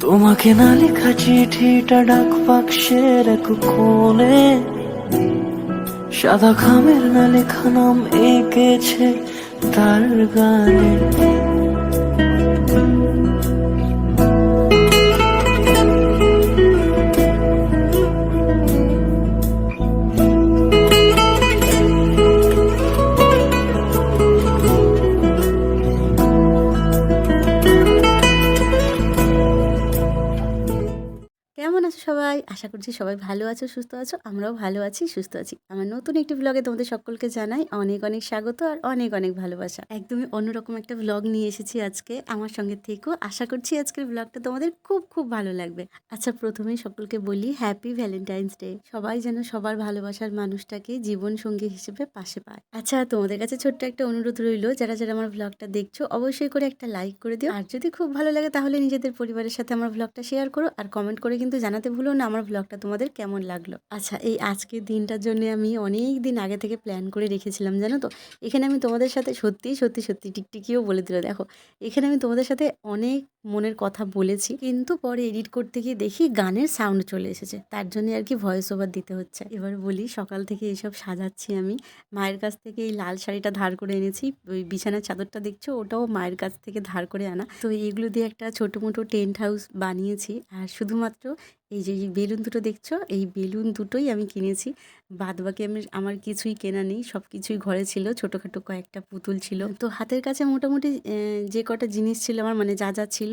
তোমাকে না লেখা চিঠিটা ডাক বাক্সের এক কোণে, সাদা খামের না লেখা নাম এঁকেছে তার গানে। কেমন আছো সবাই? আশা করছি সবাই ভালো আছো, সুস্থ আছো। আমরাও ভালো আছি, সুস্থ আছি। আমার নতুন একটি ব্লগে তোমাদের সকলকে জানাই অনেক অনেক স্বাগত আর অনেক অনেক ভালোবাসা। একদমই অন্যরকম একটা ব্লগ নিয়ে এসেছি আজকে। আমার সঙ্গে থেকো। আশা করছি আজকের ব্লগটা তোমাদের খুব খুব ভালো লাগবে। আচ্ছা, প্রথমেই সকলকে বলি হ্যাপি ভ্যালেন্টাইন্স ডে। সবাই যেন সবার ভালোবাসার মানুষটাকে জীবন সঙ্গী হিসেবে পাশে পায়। আচ্ছা, তোমাদের কাছে ছোট্ট একটা অনুরোধ রইল, যারা যারা আমার ব্লগটা দেখছো অবশ্যই করে একটা লাইক করে দিও। আর যদি খুব ভালো লাগে তাহলে নিজেদের পরিবারের সাথে আমার ব্লগটা শেয়ার করো আর কমেন্ট করে কিন্তু জানাতে ভুলো না আমার ব্লগটা তোমাদের কেমন লাগলো। আচ্ছা, এই আজকের দিনটার জন্য আমি অনেক দিন আগে থেকে প্ল্যান করে রেখেছিলাম, জানো তো। এখানে আমি তোমাদের সাথে সত্যি সত্যি সত্যি টিকটিকিও বলে দিল, দেখো এখানে আমি তোমাদের সাথে অনেক মনের কথা বলেছি, কিন্তু পরে এডিট করতে গিয়ে দেখি গানের সাউন্ড চলে এসেছে, তার জন্য আর কি ভয়েস ওভার দিতে হচ্ছে। এবার বলি, সকাল থেকে এইসব সাজাচ্ছি আমি। মায়ের কাছ থেকে এই লাল শাড়িটা ধার করে এনেছি, ওই বিছানার চাদরটা দেখছো ওটাও মায়ের কাছ থেকে ধার করে আনা। তো এগুলো দিয়ে একটা ছোটো মোটো টেন্ট হাউস বানিয়েছি। আর শুধুমাত্র এই যে বেলুন দুটো দেখছো, এই বেলুন দুটোই আমি কিনেছি। বাদবাকি আমার কিছুই কেনা নেই, সব কিছুই ঘরে ছিল। ছোটোখাটো কয়েকটা পুতুল ছিল, তো হাতের কাছে মোটামুটি যে কটা জিনিস ছিল আমার, মানে যা যা ছিল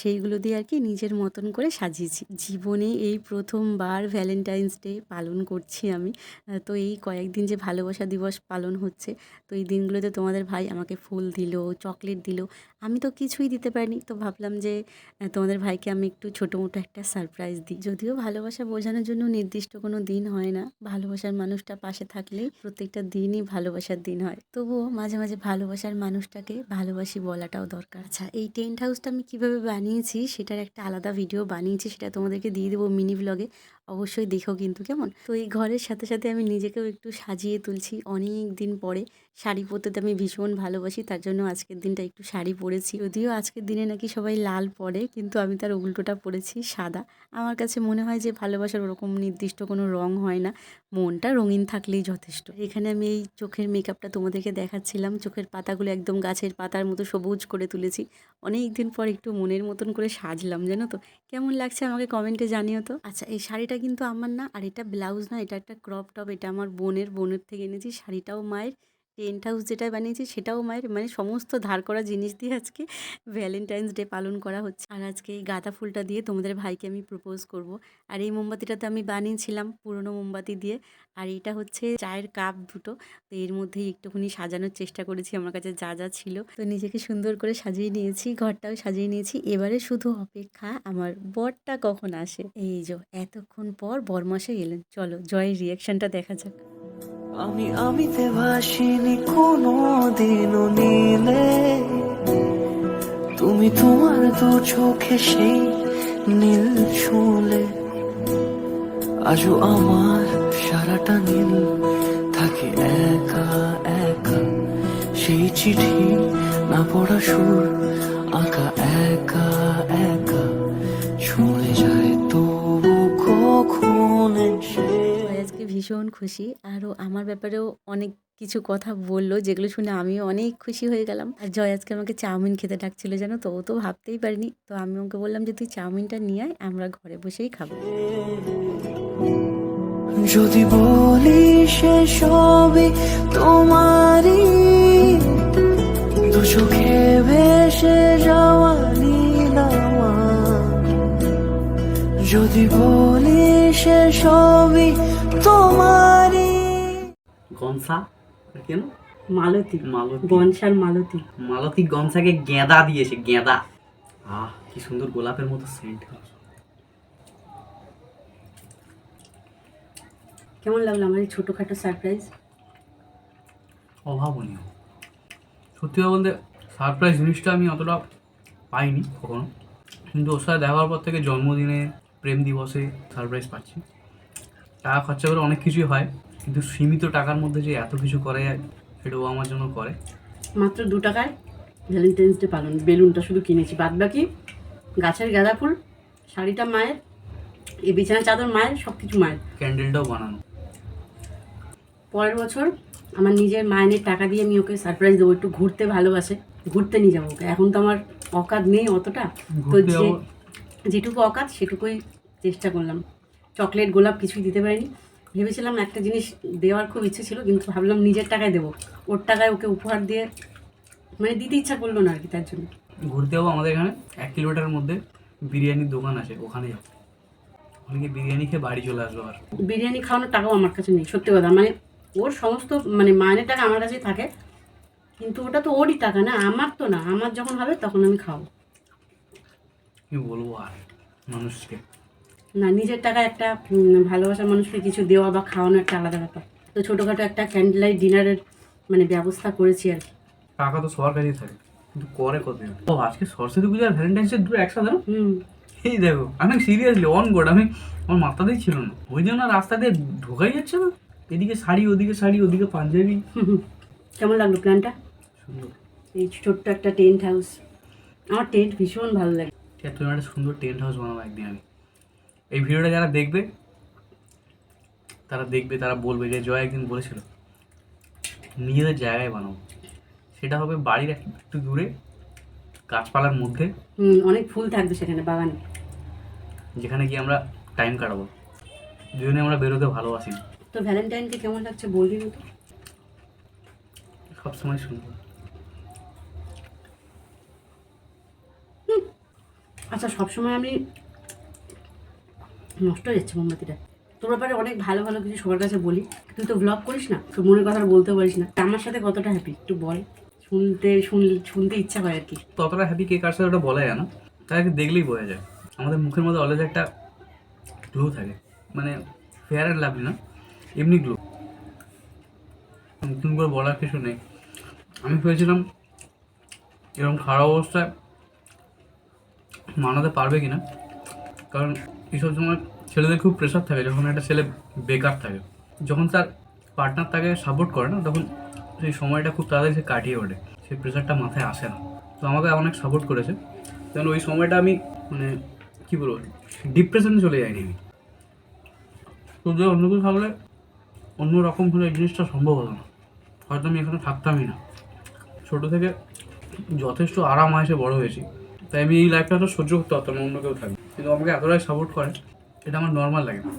সেইগুলো দিয়ে আর কি নিজের মতন করে সাজিয়েছি। জীবনে এই প্রথমবার ভ্যালেন্টাইন্স ডে পালন করছি আমি। তো এই কয়েকদিন যে ভালোবাসা দিবস পালন হচ্ছে, তো এই দিনগুলোতে তোমাদের ভাই আমাকে ফুল দিল, চকলেট দিল। আমি তো কিছুই দিতে পারিনি, তো ভাবলাম যে তোমাদের ভাইকে আমি একটু ছোটো মোটো একটা সারপ্রাইজ দিই। যদিও ভালোবাসা বোঝানোর জন্য নির্দিষ্ট কোনো দিন হয় না, ভালোবাসার মানুষটা পাশে থাকলেই প্রত্যেকটা দিনই ভালোবাসার দিন হয়। তবুও মাঝে মাঝে ভালোবাসার মানুষটাকে ভালোবাসি বলাটাও দরকার। আচ্ছা, এই টেন্ট হাউসটা আমি কীভাবে বানিয়েছি সেটার একটা আলাদা ভিডিও বানিয়েছি, সেটা তোমাদেরকে দিয়ে দেবো মিনি ব্লগে, অবশ্যই দেখো কিন্তু কেমন। তো এই ঘরের সাথে সাথে আমি নিজেকেও একটু সাজিয়ে তুলছি অনেক দিন পরে। শাড়ি পরতে আমি ভীষণ ভালোবাসি, তার জন্য আজকের দিনটা একটু শাড়ি পরেছি। যদিও আজকের দিনে নাকি সবাই লাল পরে, কিন্তু আমি তার উল্টোটা পরেছি, সাদা। আমার কাছে মনে হয় যে ভালোবাসার ওরকম নির্দিষ্ট কোনো রং হয় না, মনটা রঙিন থাকলেই যথেষ্ট। এখানে আমি এই চোখের মেকআপটা তোমাদেরকে দেখাচ্ছিলাম, চোখের পাতাগুলো একদম গাছের পাতার মতো সবুজ করে তুলেছি। অনেক দিন পর একটু মনের মতন করে সাজলাম, জানো তো। কেমন লাগছে আমাকে কমেন্টে জানিও তো। আচ্ছা, এই শাড়িটা কিন্তু আমার না, আর এটা ব্লাউজ না, এটা একটা ক্রপ টপ। এটা আমার বোনের থেকে এনেছি। শাড়িটাও মায়ের, টেন্ট হাউস যেটা বানিয়েছি সেটাও মায়ের। মানে সমস্ত ধার করা জিনিস দিয়ে আজকে ভ্যালেন্টাইন্স ডে পালন করা হচ্ছে। আর আজকে এই গাঁদা ফুলটা দিয়ে তোমাদের ভাইকে আমি প্রপোজ করব। আর এই মোমবাতিটা তো আমি বানিয়েছিলাম পুরনো মোমবাতি দিয়ে। আর এটা হচ্ছে চায়ের কাপ দুটো, তো এর মধ্যেই একটুখানি সাজানোর চেষ্টা করেছি আমার কাছে যা যা ছিল। তো নিজেকে সুন্দর করে সাজিয়ে নিয়েছি, ঘরটাও সাজিয়ে নিয়েছি। এবারে শুধু অপেক্ষা আমার বরটা কখন আসে। এই যে এতক্ষণ পর বরমশাই এলেন, চলো জয়ের রিয়াকশনটা দেখা যাক। আমিতে ভাসিনি কোনো দিনও নীলে, তুমি তোমার দু চোখে সেই নীল ছুঁলে। আজও আমার সারাটা নীল থাকে একা একা, সেই চিঠি না পড়া সুর আঁকা একা একা, ছুঁয়ে যায় তবু কখন এসে। আজকে ভীষণ খুশি, আরও আমার ব্যাপারেও অনেক কিছু কথা বললো, যেগুলো শুনে আমিও অনেক খুশি হয়ে গেলাম। আর জয় আজকে আমাকে চাউমিন খেতে ডাকছিল, জানো তো। ও তো ভাবতেই পারিনি। তো আমি ওকে বললাম যে তুই চাউমিনটা নিয়ে আয়, আমরা ঘরে বসেই খাবো। যদি বলি সে সবই তোমারই, দু চোখে ভেসে যাওয়া নীলামা। যদি বলি সে সবই তোমারই। গনসা কেন? মালতী, মালতী, গনসার মালতী। মালতী গনসাকে গেঁদা দিয়েছে, গেঁদা। কি সুন্দর গোলাপের মতো সেন্ট। কেমন লাগলো আমার এই ছোটোখাটো সারপ্রাইজ? অভাবনীয়। সত্যি কথা বলতে সারপ্রাইজ জিনিসটা আমি অতটা পাইনি কখনো, কিন্তু ওর সাথে দেখার পর থেকে জন্মদিনে, প্রেম দিবসে সারপ্রাইজ পাচ্ছি। টাকা খরচা করে অনেক কিছুই হয়, কিন্তু সীমিত টাকার মধ্যে যে এত কিছু করা যায় সেটাও আমার জন্য করে। মাত্র 2 টাকায় ভ্যালেন্টাইন্স ডে পালন। বেলুনটা শুধু কিনেছি, বাদ বাকি গাছের গাঁদা ফুল শাড়িটা মায়ের, এই বিছানা চাদর মায়ের, সব কিছু মায়ের। ক্যান্ডেলটাও বানানো। পরের বছর আমার নিজের মাইনের টাকা দিয়ে আমি ওকে সারপ্রাইজ দেবো, একটু ঘুরতে ভালোবাসে, ঘুরতে নিয়ে যাবো ওকে। এখন তো আমার অকাত নেই অতটা, তো ঘুরতে যাবো। যেটুকু অকাত সেটুকুই চেষ্টা করলাম। চকলেট গোলাপ কিছুই দিতে পারিনি। ভেবেছিলাম একটা জিনিস দেওয়ার খুব ইচ্ছে ছিল, কিন্তু ভাবলাম নিজের টাকায় দেবো, ওর টাকায় ওকে উপহার দিয়ে মানে দিতে ইচ্ছা করলো না আর কি, তার জন্য। ঘুরতে যাবো, আমাদের এখানে 1 কিলোমিটারের মধ্যে বিরিয়ানির দোকান আছে, ওখানে যাবো। ওখানে গিয়ে বিরিয়ানি খেয়ে বাড়ি চলে আসবো। আর বিরিয়ানি খাওয়ানোর টাকাও আমার কাছে নেই, সত্যি কথা। মানে ওর সমস্ত মানে মাইনের টাকা আমার কাছেই থাকে, কিন্তু ওটা তো ওরই টাকা না, আমার তো না। আমার যখন হবে তখন আমি খাবো। কি বলবো আর মানুষকে। না, নিজের টাকায় একটা ভালোবাসার মানুষকে কিছু দেওয়া বা খাওয়ানো একটা আলাদা ব্যাপার। তো ছোটোখাটো একটা ক্যান্ডেল লাইট ডিনারের মানে ব্যবস্থা করেছি আর কি। টাকা তো সবার কাছেই থাকে, কিন্তু করে কত? ও আজকে সরস্বতী পূজা আর ভ্যালেন্টাইন্স ডে দুটো একসাথে না? এই দেখো, আমি সিরিয়াসলি অন গোড, আমার মাথাতেই ছিল না। ওই জন্য রাস্তা দিয়ে ঢোকাই যাচ্ছে না, এদিকে শাড়ি ওদিকে পাঞ্জাবি। কেমন লাগলো প্ল্যানটা? সুন্দর। এই ছোট্ট একটা টেন্ট হাউস, আমার টেন্ট ভীষণ ভালো লাগে। তুমি একটা সুন্দর টেন্ট হাউস বানাবো একদিন। আমি এই ভিডিওটা যারা দেখবে তারা বলবে যে জয় একদিন বলেছিল নিজেদের জায়গায় বানাবো। সেটা হবে বাড়ির একটু দূরে, গাছপালার মধ্যে, অনেক ফুল থাকবে সেখানে, বাগানে, যেখানে গিয়ে আমরা টাইম কাটাবো। দুজনে আমরা বেরোতে ভালোবাসি। তো ভ্যালেন্টাইনকে কেমন লাগছে বলবি তো? সবসময় সুন্দর। আচ্ছা, সবসময় আমি নষ্ট হয়ে যাচ্ছে মোমবাতিটা। তোর ব্যাপারে অনেক ভালো ভালো কিছু সবার কাছে বলি, তুই তো ব্লগ করিস না, তোর মনের কথা বলতে পারিস না। আমার সাথে কতটা হ্যাপি একটু বল, শুনতে ইচ্ছা হয় আর কি। ততটা হ্যাপি কে কার সাথে ওটা বলা যায় না, তাকে দেখলেই বোঝা যায়। আমাদের মুখের মধ্যে অলরেডি একটা গ্লো থাকে, মানে ফেয়ার অ্যান্ড লাভলি না, এমনি গ্লো। নতুন করে বলার কিছু নেই। আমি ভেবেছিলাম এরকম খারাপ অবস্থায় মানাতে পারবে কিনা, কারণ এইসব সময় ছেলেদের খুব প্রেশার থাকে। যখন একটা ছেলে বেকার থাকে, যখন তার পার্টনার তাকে সাপোর্ট করে না, তখন সেই সময়টা খুব তাড়াতাড়ি সে কাটিয়ে ওঠে, সেই প্রেশারটা মাথায় আসে না। তো আমাকে অনেক সাপোর্ট করেছে, কারণ ওই সময়টা আমি মানে কী বলবো, ডিপ্রেশনে চলে যাইনি আমি। তো যে অন্য কেউ থাকলে অন্যরকম হলে এই জিনিসটা সম্ভব হতো না, হয়তো আমি এখানে থাকতামই না। ছোটো থেকে যথেষ্ট আরাম আয়েসে বড় হয়েছি, তাই আমি এই লাইফটা তো সহ্য করতে পারতাম না অন্য কেউ থাকবে, কিন্তু আমাকে এতটাই সাপোর্ট করে, এটা আমার নর্মাল লাগে না।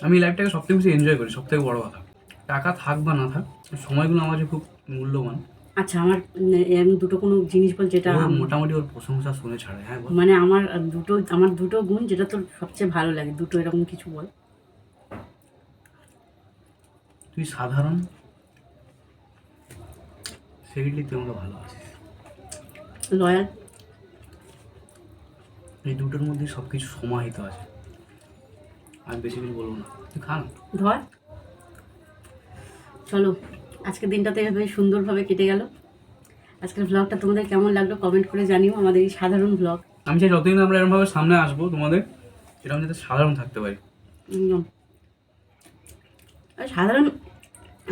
আমি এই লাইফটাকে সবথেকে বেশি এনজয় করি। সবথেকে বড় কথা, টাকা থাক বা না থাক, সময়গুলো আমার কাছে খুব মূল্যবান। আচ্ছা, আমার এরকম দুটো কোনো জিনিস বল যেটা মোটামুটি ওর প্রশংসা শুনে ছাড়ে। হ্যাঁ, মানে আমার দুটো গুণ যেটা তোর সবচেয়ে ভালো লাগে, দুটো এরকম কিছু বল। তুই সাধারণ, সেকেন্ডলি তুই আমাকে ভালোবাসিস, লয়াল। এই দুটোর মধ্যে সব কিছু সমাহিত আছে। আর বেশি কিছু বলবো না, তুই খা না। ধর, চলো আজকের দিনটাতে এভাবে সুন্দরভাবে কেটে গেল। আজকের ব্লগটা তোমাদের কেমন লাগলো কমেন্ট করে জানিও। আমাদের এই সাধারণ ব্লগ, আমি চাই যতদিন আমরা এরকমভাবে সামনে আসবো তোমাদের, এরকম যাতে সাধারণ থাকতে পারি। সাধারণ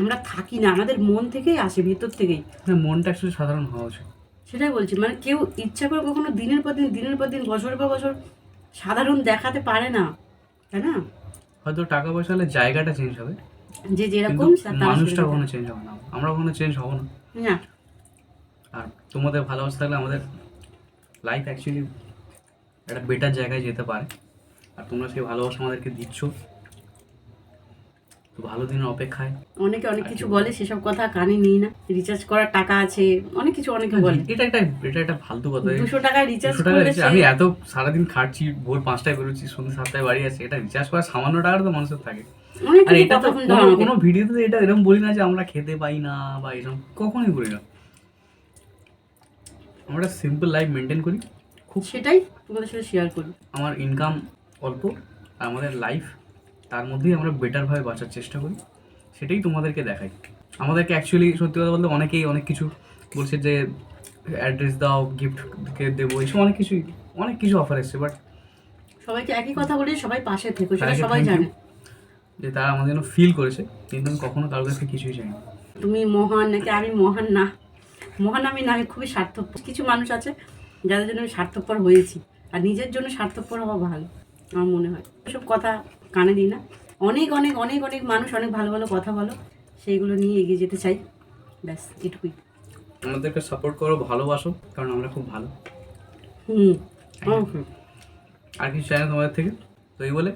আমরা থাকি না, আমাদের মন থেকেই আসে, ভিতর থেকেই। হ্যাঁ, মনটা একটু সাধারণ হওয়া উচিত। সেটাই বলছি, মানে কেউ ইচ্ছা করে কখনো দিনের পর দিন বছরের পর বছর সাধারণ দেখাতে পারে না, তাই না? হয়তো টাকা পয়সা হলে জায়গাটা চেঞ্জ হবে, যে কিন্তু যেরকম মানুষটা কখনো চেঞ্জ হবে না, আমরা কখনো চেঞ্জ হবো না। না। আর তোমাদের ভালোবাসা থাকলে আমাদের লাইফ অ্যাকচুয়ালি একটা বেটার জায়গায় যেতে পারে। আর তোমরা সেই ভালোবাসা আমাদেরকে দিচ্ছ, তো ভালো দিনের অপেক্ষায়। অনেকে অনেক কিছু বলে, সেসব কথা কানে নিই না। রিচার্জ করার টাকা আছে, অনেক কিছু অনেকে বলে। এটা একটা ফালতু কথা। 200 টাকা রিচার্জ 200 টাকা করলে আমি এত সারাদিন খাটছি, ভোর 5টায় বেরোচ্ছি, সন্ধ্যে 7টায় বাড়ি আসছি, এটা রিচার্জ করা সামান্য টাকাটা তো মানুষের থাকে। আর এটা তো কোনো ভিডিওতে এটা এরকম বলি না যে আমরা খেতে পাই না বা এরকম, কখনোই বলি না। আমরা সিম্পল লাইফ মেনটেন করি, খুব সেটাই তোমাদের সাথে শেয়ার করি। আমার ইনকাম অল্প, আর আমাদের লাইফ তার মধ্যেই আমরা বেটারভাবে বাঁচার চেষ্টা করি, সেটাই তোমাদেরকে দেখাই। আমাদেরকে অ্যাকচুয়ালি সত্যি কথা বলতে অনেকেই অনেক কিছু বলছে যে অ্যাড্রেস দাও, গিফট দেবো, এইসব অনেক কিছু অফার এসছে, বাট সবাইকে একই কথা বলি, সবাই পাশে থেকো, সেটা সবাই জানে যে তারা আমাদের জন্য ফিল করেছে, কিন্তু আমি কখনো কারোর কাছে কিছুই চাই না। তুমি মহান নাকি আমি মহান না, মহান আমি না, আমি খুবই স্বার্থপর। কিছু মানুষ আছে যাদের জন্য আমি স্বার্থপর হয়েছি, আর নিজের জন্য স্বার্থপর হওয়া ভালো আমার মনে হয়। এসব কথা কানে দিই না। অনেক অনেক অনেক অনেক মানুষ অনেক ভালো ভালো কথা বলো, সেইগুলো নিয়ে এগিয়ে যেতে চাই, ব্যাস এটুকুই। আমাদেরকে সাপোর্ট করো, ভালোবাসো, কারণ আমরা খুব ভালো। হুম। আর কিছু চাই না তোমাদের থেকে। তো এই বলে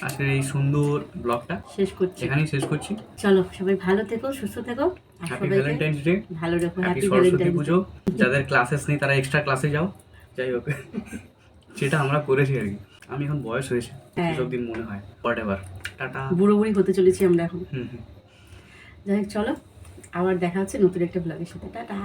আজকের এই সুন্দর ব্লগটা শেষ করছি। এখানেই শেষ করছি। চলো সবাই ভালো থেকো, সুস্থ থেকো, আর হ্যাপি সবাইকে ভ্যালেন্টাইন্স ডে, ভালো রেখো। হ্যাপি হ্যাপি সরস্বতী ভ্যালেন্টাইন্স পুজো। যাদের ক্লাসেস নেই তারা এক্সট্রা ক্লাসে যাও। যাই হোক, সেটা আমরা করেছি আর কি। আমি এখন বয়স হয়েছে, হ্যাঁ। এসব দিন মনে হয়। What ever, tata. বুড়ো বুড়ি হতে চলেছি আমরা এখন। হুম হুম। যাই হোক, চলো আবার দেখা হচ্ছে নতুন একটা ব্লগের সাথে। টাটা।